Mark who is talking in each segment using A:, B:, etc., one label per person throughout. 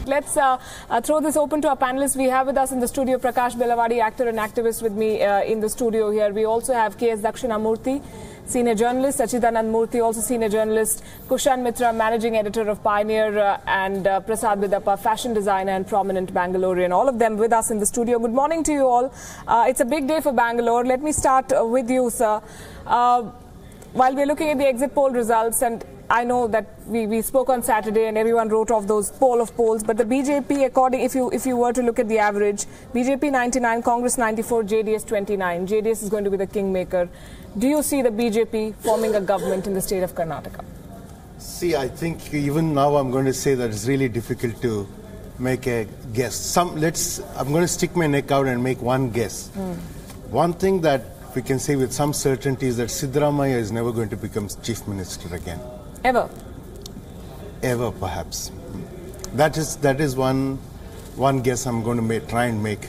A: Let's throw this open to our panelists. We have with us in the studio Prakash Belawadi, actor and activist with me in the studio here. We also have K.S. Dakshinamurthy, senior journalist, Sachidanand Murthy, also senior journalist, Kushan Mitra, managing editor of Pioneer, and Prasad Vidappa, fashion designer and prominent Bangalorean. All of them with us in the studio. Good morning to you all. It's a big day for Bangalore. Let me start with you, sir. While we're looking at the exit poll results, and I know that we spoke on Saturday and everyone wrote off those poll of polls, but the BJP, according, if you were to look at the average, BJP 99, Congress 94, JDS 29. JDS is going to be the kingmaker. Do you see the BJP forming a government in the state of Karnataka?
B: See, I think even now I'm going to say that it's really difficult to make a guess. I'm going to stick my neck out and make one guess. One thing that we can say with some certainty is that Siddaramaiah is never going to become chief minister again.
A: Ever?
B: Ever, perhaps. That is one guess I'm going to try and make.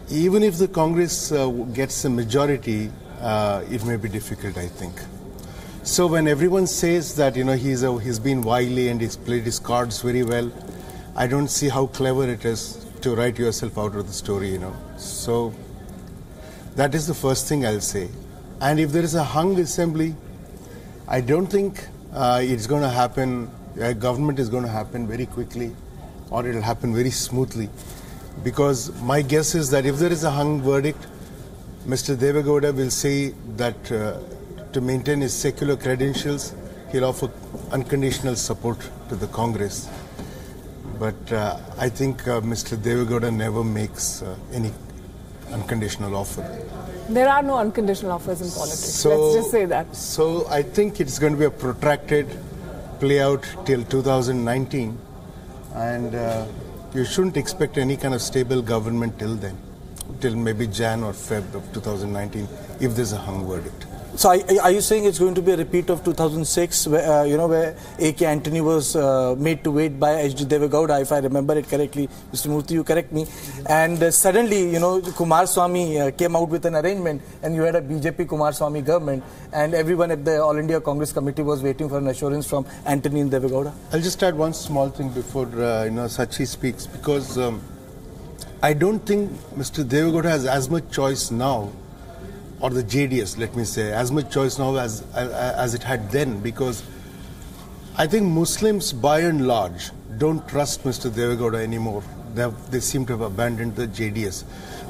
B: Even if the Congress gets a majority, it may be difficult, I think. So when everyone says that he's been wily and he's played his cards very well, I don't see how clever it is to write yourself out of the story. So that is the first thing I'll say. And if there is a hung assembly, I don't think it's going to happen, government is going to happen very quickly, or it will happen very smoothly. Because my guess is that if there is a hung verdict, Mr. Deve Gowda will say that to maintain his secular credentials, he'll offer unconditional support to the Congress. But I think Mr. Deve Gowda never makes any unconditional offer.
A: There are no unconditional offers in politics. Let's just say that.
B: So I think it's going to be a protracted play out till 2019, and you shouldn't expect any kind of stable government till then, till maybe Jan or Feb of 2019, if there's a hung verdict.
C: So are you saying it's going to be a repeat of 2006, where A.K. Antony was made to wait by H.D. Deve Gowda, if I remember it correctly? Mr. Murthy, you correct me. And suddenly, Kumaraswamy came out with an arrangement, and you had a BJP Kumaraswamy government, and everyone at the All India Congress Committee was waiting for an assurance from Antony and Deve Gowda.
B: I'll just add one small thing before Sachi speaks, because I don't think Mr. Deve Gowda has as much choice now, or the JDS, let me say, as much choice now as it had then, because I think Muslims, by and large, don't trust Mr. Deve Gowda anymore. They seem to have abandoned the JDS,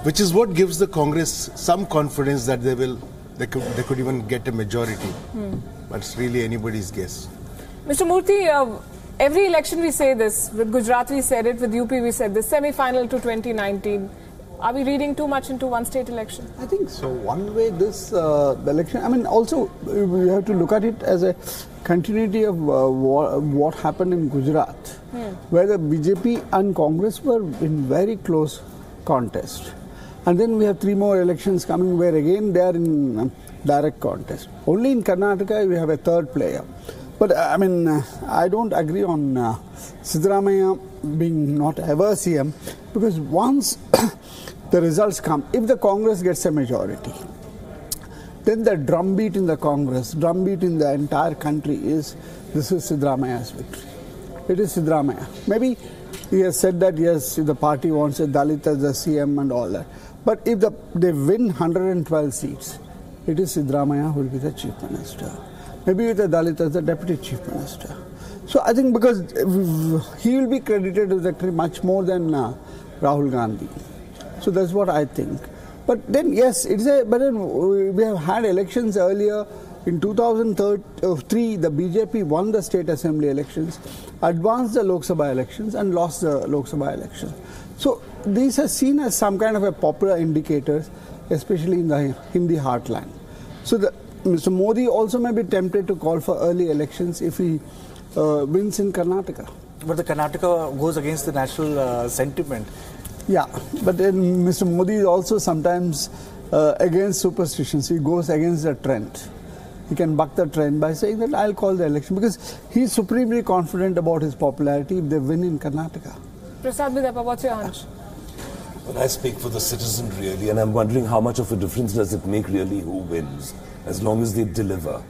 B: which is what gives the Congress some confidence that they could even get a majority. But it's really anybody's guess.
A: Mr. Murthy, every election we say this. With Gujarat we said it, with UP we said this. Semi-final to 2019. Are we reading too much into one state election?
D: I think so. One way this election, also we have to look at it as a continuity of what happened in Gujarat, where the BJP and Congress were in very close contest. And then we have 3 more elections coming where again they are in direct contest. Only in Karnataka we have a third player. But I don't agree on Siddaramaiah being not ever CM, because once the results come, if the Congress gets a majority, then the drumbeat in the Congress, drumbeat in the entire country is, this is Siddaramaiah's victory. It is Siddaramaiah. Maybe he has said that, yes, if the party wants a Dalit as the CM and all that. But if they win 112 seats, it is Siddaramaiah who will be the chief minister. Maybe with the Dalit as the deputy chief minister. So I think because he will be credited with victory much more than Rahul Gandhi. So that's what I think. But then, yes, but then we have had elections earlier. In 2003, the BJP won the state assembly elections, advanced the Lok Sabha elections, and lost the Lok Sabha elections. So these are seen as some kind of a popular indicators, especially in the Hindi heartland. So Mr. Modi also may be tempted to call for early elections if he wins in Karnataka.
C: But the Karnataka goes against the national sentiment.
D: Yeah, but then Mr. Modi is also sometimes against superstitions. He goes against the trend. He can buck the trend by saying that I'll call the election, because he's supremely confident about his popularity if they win in Karnataka.
A: Prasad Vidappa, what's your hunch?
E: Well, I speak for the citizen really, and I'm wondering how much of a difference does it make really who wins, as long as they deliver.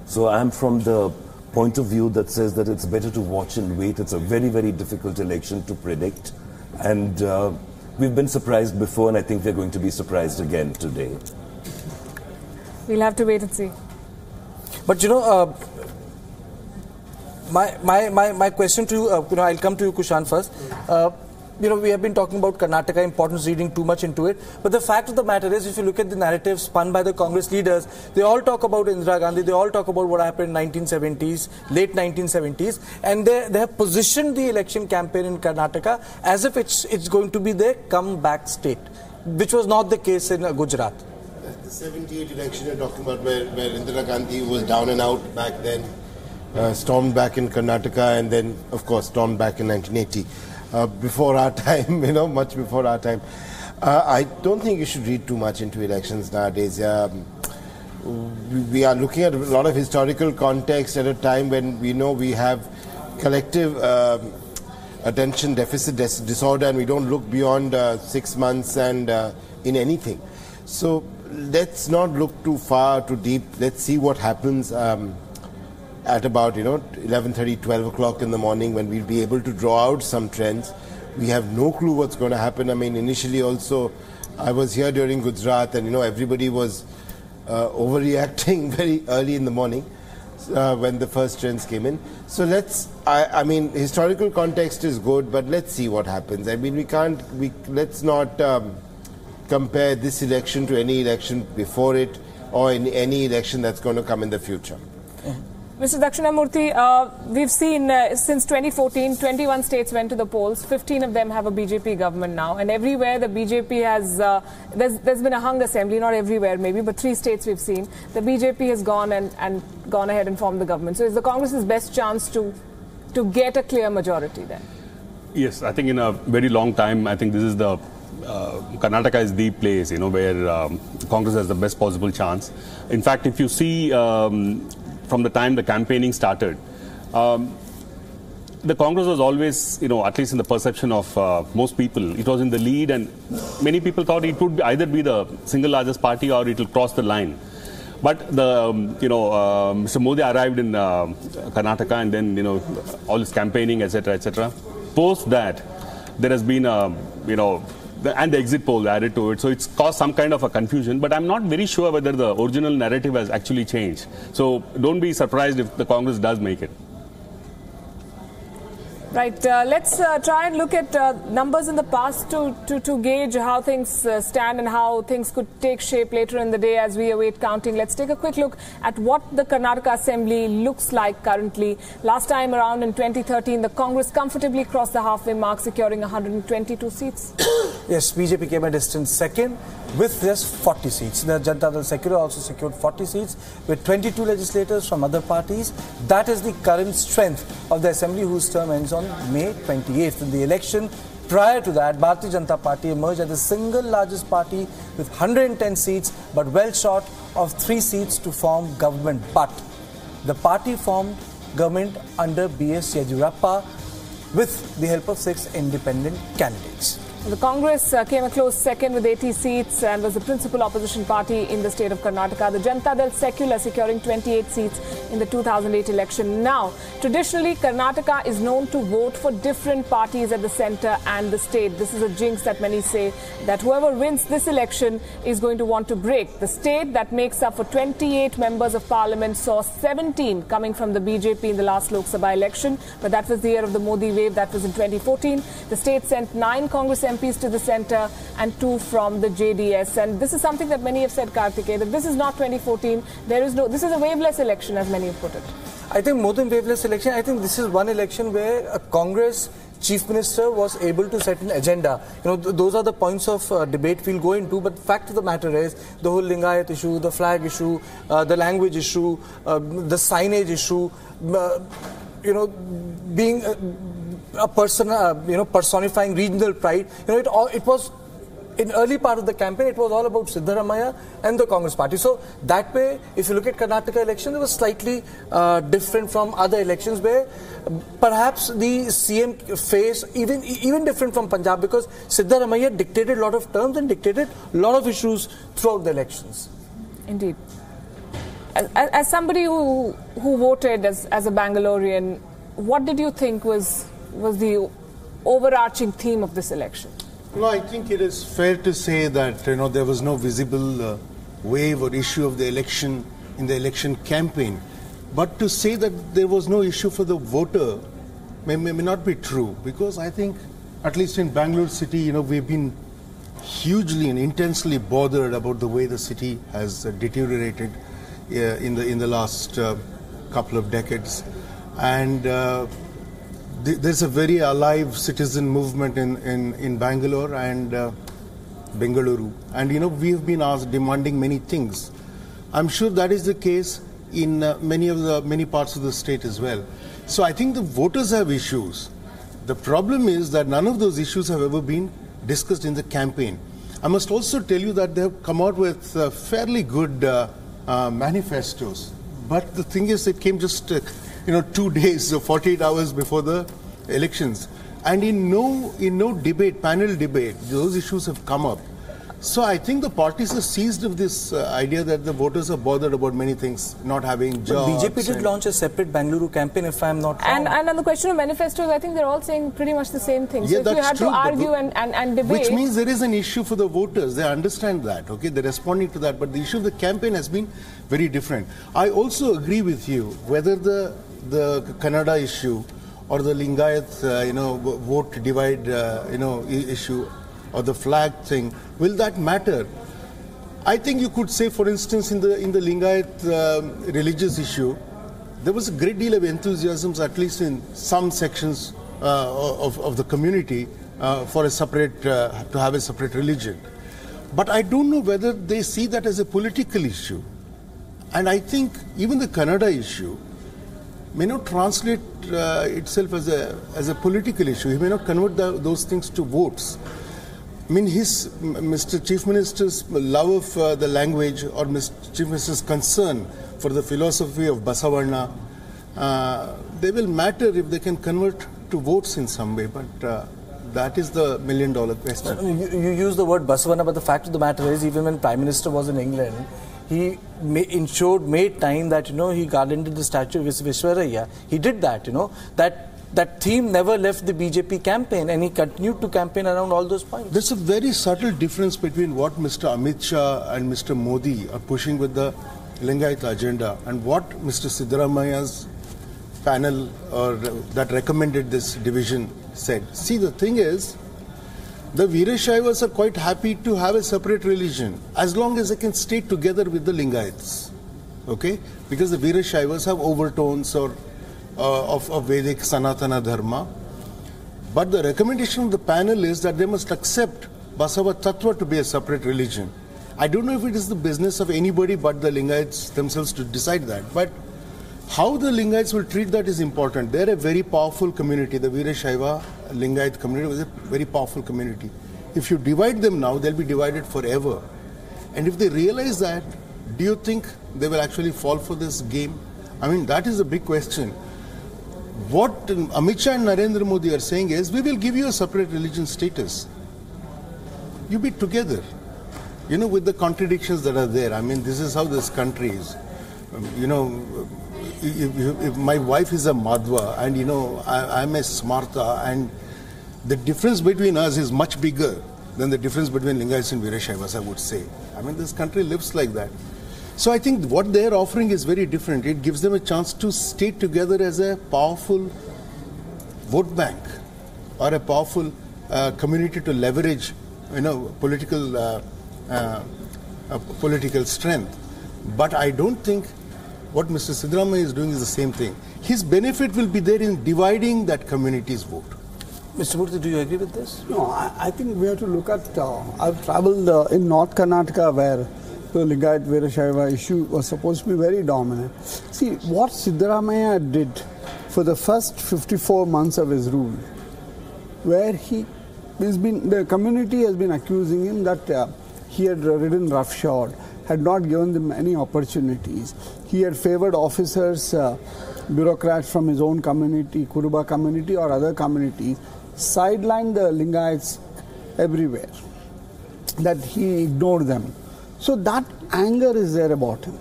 E: So I'm from the point of view that says that it's better to watch and wait. It's a very, very difficult election to predict. And we've been surprised before, and I think we're going to be surprised again today.
A: We'll have to wait and see.
C: But you know, my question to you, I'll come to you, Kushan, first. You know, we have been talking about Karnataka, importance, reading too much into it. But the fact of the matter is, if you look at the narrative spun by the Congress leaders, they all talk about Indira Gandhi, they all talk about what happened in 1970s, late 1970s, and they have positioned the election campaign in Karnataka as if it's going to be their comeback state, which was not the case in Gujarat.
F: The 78 election you're talking about, where Indira Gandhi was down and out back then, stormed back in Karnataka, and then, of course, stormed back in 1980. Before our time, you know, much before our time. I don't think you should read too much into elections nowadays. We are looking at a lot of historical context at a time when we know we have collective attention deficit disorder, and we don't look beyond 6 months and in anything. So let's not look too far, too deep. Let's see what happens at about 11:30, 12 o'clock in the morning, when we'll be able to draw out some trends. We have no clue what's going to happen. I mean, initially also, I was here during Gujarat, and everybody was overreacting very early in the morning when the first trends came in. So I mean, historical context is good, but let's see what happens. I mean, let's not compare this election to any election before it, or in any election that's going to come in the future.
A: Mr. Dakshinamurthy, we've seen since 2014, 21 states went to the polls. 15 of them have a BJP government now. And everywhere the BJP has, there's been a hung assembly, not everywhere maybe, but 3 states we've seen. The BJP has gone and gone ahead and formed the government. So is the Congress's best chance to get a clear majority then?
G: Yes, I think in a very long time, I think this is the, Karnataka is the place, where Congress has the best possible chance. In fact, if you see, from the time the campaigning started, the Congress was always, at least in the perception of most people, it was in the lead, and many people thought it would either be the single largest party or it will cross the line. But Mr. Modi arrived in Karnataka, and then all his campaigning, etc., etc. Post that, there has been and the exit poll added to it. So it's caused some kind of a confusion, but I'm not very sure whether the original narrative has actually changed. So don't be surprised if the Congress does make it.
A: Right. Let's try and look at numbers in the past to gauge how things stand and how things could take shape later in the day as we await counting. Let's take a quick look at what the Karnataka Assembly looks like currently. Last time around in 2013, the Congress comfortably crossed the halfway mark, securing 122 seats.
C: Yes, BJP came a distant second with just 40 seats. The Janata Dal Secular also secured 40 seats with 22 legislators from other parties. That is the current strength of the Assembly, whose term ends on May 28th. In the election prior to that, Bharatiya Janata Party emerged as the single largest party with 110 seats, but well short of 3 seats to form government. But the party formed government under B.S. Yediyurappa with the help of 6 independent candidates.
A: The Congress came a close second with 80 seats and was the principal opposition party in the state of Karnataka. The Janata Dal Secular securing 28 seats in the 2008 election. Now, traditionally, Karnataka is known to vote for different parties at the centre and the state. This is a jinx that many say that whoever wins this election is going to want to break. The state that makes up for 28 members of parliament saw 17 coming from the BJP in the last Lok Sabha election, but that was the year of the Modi wave. That was in 2014. The state sent 9 Congress MPs to the centre and 2 from the JDS. And this is something that many have said, Karthikeya, that this is not 2014. This is a waveless election, as many have put it.
C: I think more than waveless election, I think this is one election where a Congress Chief Minister was able to set an agenda. Those are the points of debate we'll go into, but fact of the matter is the whole Lingayat issue, the flag issue, the language issue, the signage issue, being a person, personifying regional pride. It was in early part of the campaign, it was all about Siddaramaiah and the Congress party. So that way, if you look at Karnataka election, it was slightly different from other elections where perhaps the CM face even different from Punjab, because Siddaramaiah dictated a lot of terms and dictated a lot of issues throughout the elections.
A: Indeed. As somebody who voted as a Bangalorean, what did you think was the overarching theme of this election?
B: No, I think it is fair to say that there was no visible wave or issue of the election in the election campaign. But to say that there was no issue for the voter may not be true, because I think, at least in Bangalore city, we've been hugely and intensely bothered about the way the city has deteriorated in the last couple of decades, and there's a very alive citizen movement in Bangalore and Bengaluru, and we've been demanding many things. I'm sure that is the case in many parts of the state as well. So I think the voters have issues. The problem is that none of those issues have ever been discussed in the campaign. I must also tell you that they have come out with fairly good manifestos. But the thing is, it came just 2 days or 48 hours before the elections, and in no debate, panel debate, those issues have come up. So I think the parties are seized of this idea that the voters are bothered about many things, not having jobs.
C: But BJP did launch a separate Bengaluru campaign, if I'm not wrong.
A: And on the question of manifestos, I think they're all saying pretty much the same thing.
B: Yeah,
A: so if you had
B: true,
A: to argue and debate...
B: Which means there is an issue for the voters. They understand that, okay? They're responding to that. But the issue of the campaign has been very different. I also agree with you, whether the Kannada issue or the Lingayat, vote divide, issue, or the flag thing, will that matter? I think you could say, for instance, in the Lingayat religious issue, there was a great deal of enthusiasm, at least in some sections of the community, for a separate to have a separate religion. But I don't know whether they see that as a political issue. And I think even the Kannada issue may not translate itself as a political issue. He may not convert those things to votes. I mean, Mr. Chief Minister's love of the language, or Mr. Chief Minister's concern for the philosophy of Basavarna, they will matter if they can convert to votes in some way. But that is the million-dollar question.
C: You use the word Basavarna, but the fact of the matter is, even when Prime Minister was in England, he made time that, he garlanded the statue of Viswaraya. He did that, That theme never left the BJP campaign, and he continued to campaign around all those points.
B: There's a very subtle difference between what Mr. Amit Shah and Mr. Modi are pushing with the Lingayat agenda and what Mr. Siddaramaiah's panel that recommended this division said. See, the thing is, the Veerashaivas are quite happy to have a separate religion as long as they can stay together with the Lingayats. Okay? Because the Veerashaivas have overtones of Vedic Sanatana Dharma. But the recommendation of the panel is that they must accept Basava Tattva to be a separate religion. I don't know if it is the business of anybody but the Lingayats themselves to decide that. But how the Lingayats will treat that is important. They're a very powerful community. The Veerashaiva Lingayat community was a very powerful community. If you divide them now, they'll be divided forever. And if they realize that, do you think they will actually fall for this game? I mean, that is a big question. What Amit Shah and Narendra Modi are saying is, we will give you a separate religion status. You be together, with the contradictions that are there. I mean, this is how this country is. If my wife is a Madhva and, I'm a Smarta, and the difference between us is much bigger than the difference between Lingayats and Veerashaivas, I would say. I mean, this country lives like that. So I think what they're offering is very different. It gives them a chance to stay together as a powerful vote bank or a powerful community to leverage, political strength. But I don't think what Mr. Siddaramaiah is doing is the same thing. His benefit will be there in dividing that community's vote.
C: Mr. Murthy, do you agree with this?
D: No, I think we have to look at, I've traveled in North Karnataka where the Lingayat Veerashaiva issue was supposed to be very dominant. See, what Siddaramaiah did for the first 54 months of his rule, where the community has been accusing him that he had ridden roughshod, had not given them any opportunities. He had favored officers, bureaucrats from his own community, Kuruba community or other communities, sidelined the Lingayats everywhere, that he ignored them. So that anger is there about him.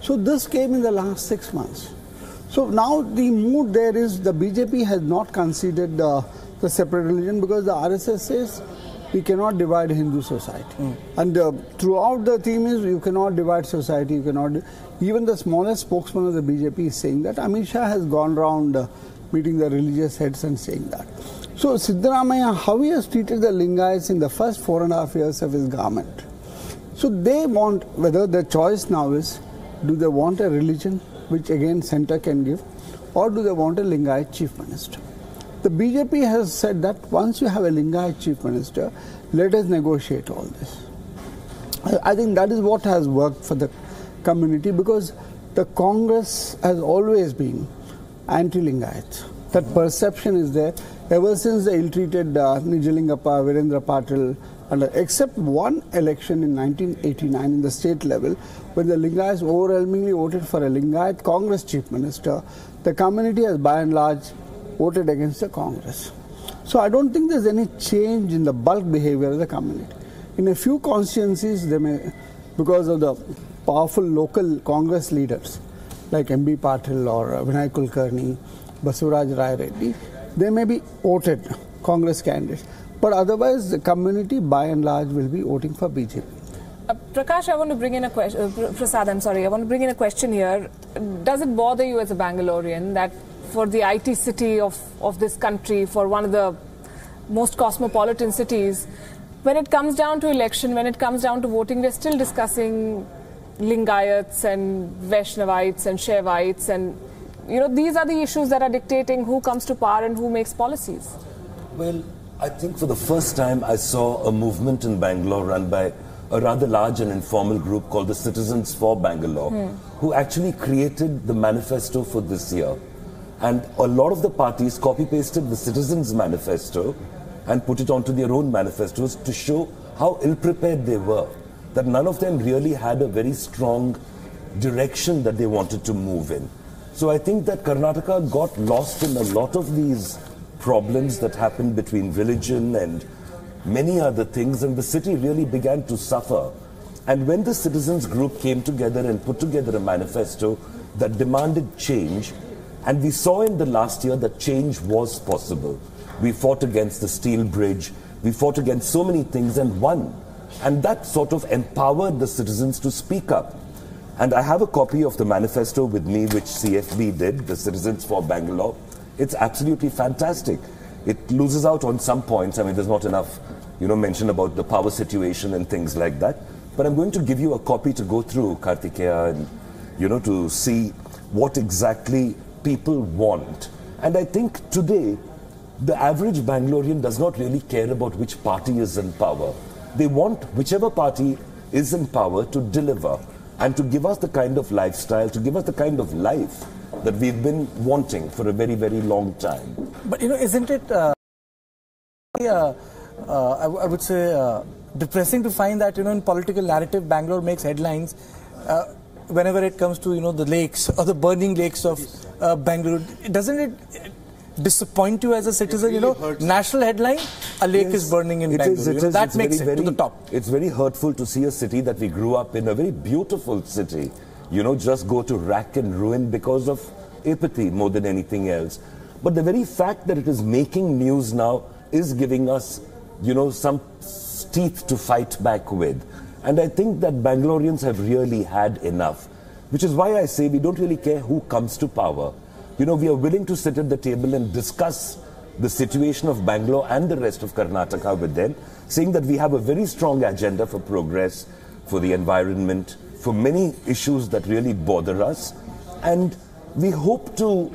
D: So this came in the last 6 months. So now the mood there is the BJP has not conceded the separate religion because the RSS says we cannot divide Hindu society. And throughout the theme is you cannot divide society, you cannot. Even the smallest spokesman of the BJP is saying that. Amit Shah has gone around meeting the religious heads and saying that. So Siddaramaiah, how he has treated the Lingayats in the first 4.5 years of his government. So they want, whether the choice now is, do they want a religion which again centre can give, or do they want a Lingayat chief minister? The BJP has said that once you have a Lingayat chief minister, let us negotiate all this. I think that is what has worked for the community, because the Congress has always been anti-Lingayat. That perception is there ever since the ill-treated Nijalingappa, Virendra Patil, and except one election in 1989 in the state level, when the Lingayats overwhelmingly voted for a Lingayat Congress chief minister, the community has by and large voted against the Congress. So I don't think there's any change in the bulk behavior of the community. In a few constituencies, they may, because of the powerful local Congress leaders like M.B. Patil or Vinay Kulkarni, Basuraj Rai Reddy, they may be voted Congress candidates. But otherwise, the community by and large will be voting for BJP.
A: Prakash, I want to bring in a question. Prasad, I'm sorry. I want to bring in a question here. Does it bother you as a Bangalorean that for the IT city of this country, for one of the most cosmopolitan cities, when it comes down to election, when it comes down to voting, we're still discussing Lingayats and Vaishnavites and Shaivites, and these are the issues that are dictating who comes to power and who makes policies?
E: Well, I think for the first time I saw a movement in Bangalore run by a rather large and informal group called the Citizens for Bangalore, who actually created the manifesto for this year. And a lot of the parties copy-pasted the Citizens' Manifesto and put it onto their own manifestos to show how ill-prepared they were, that none of them really had a very strong direction that they wanted to move in. So I think that Karnataka got lost in a lot of these problems that happened between religion and many other things, and the city really began to suffer. And when the citizens group came together and put together a manifesto that demanded change, and we saw in the last year that change was possible. We fought against the steel bridge, we fought against so many things and won. And that sort of empowered the citizens to speak up. And I have a copy of the manifesto with me, which CFB did, the Citizens for Bangalore. It's absolutely fantastic. It loses out on some points. I mean, there's not enough, mention about the power situation and things like that. But I'm going to give you a copy to go through, Kartikeya, and, to see what exactly people want. And I think today, the average Bangalorean does not really care about which party is in power. They want whichever party is in power to deliver and to give us the kind of lifestyle, to give us the kind of life that we've been wanting for a very, very long time.
C: But, isn't it, I would say, depressing to find that, in political narrative, Bangalore makes headlines whenever it comes to, the lakes or the burning lakes of Bangalore. Doesn't it disappoint you as a citizen? National headline, a lake is burning in Bangalore. That makes it to the top.
E: It's very hurtful to see a city that we grew up in, a very beautiful city, just go to rack and ruin because of apathy more than anything else. But the very fact that it is making news now is giving us, some teeth to fight back with. And I think that Bangaloreans have really had enough, which is why I say we don't really care who comes to power. We are willing to sit at the table and discuss the situation of Bangalore and the rest of Karnataka with them, saying that we have a very strong agenda for progress, for the environment, for many issues that really bother us. And we hope to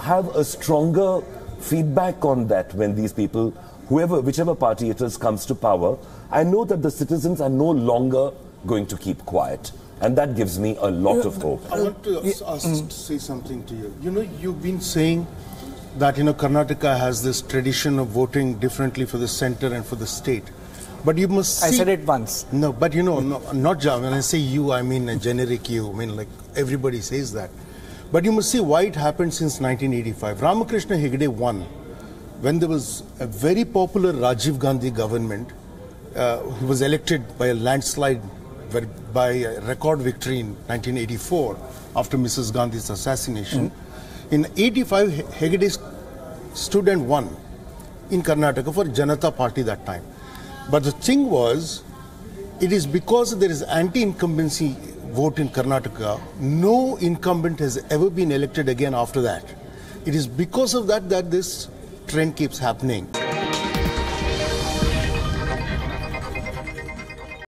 E: have a stronger feedback on that when these people, whichever party it is, comes to power. I know that the citizens are no longer going to keep quiet. And that gives me a lot of hope.
B: I want to say something to you. You've been saying that, Karnataka has this tradition of voting differently for the center and for the state. But you must see...
C: I said it once.
B: No, but not when I say you, I mean a generic you. I mean, like, everybody says that. But you must see why it happened since 1985. Ramakrishna Hegde won when there was a very popular Rajiv Gandhi government. He was elected by a landslide by a record victory in 1984 after Mrs. Gandhi's assassination. In 85, Hegde stood and won in Karnataka for Janata Party that time. But the thing was, it is because there is anti-incumbency vote in Karnataka, no incumbent has ever been elected again after that. It is because of that that this trend keeps happening.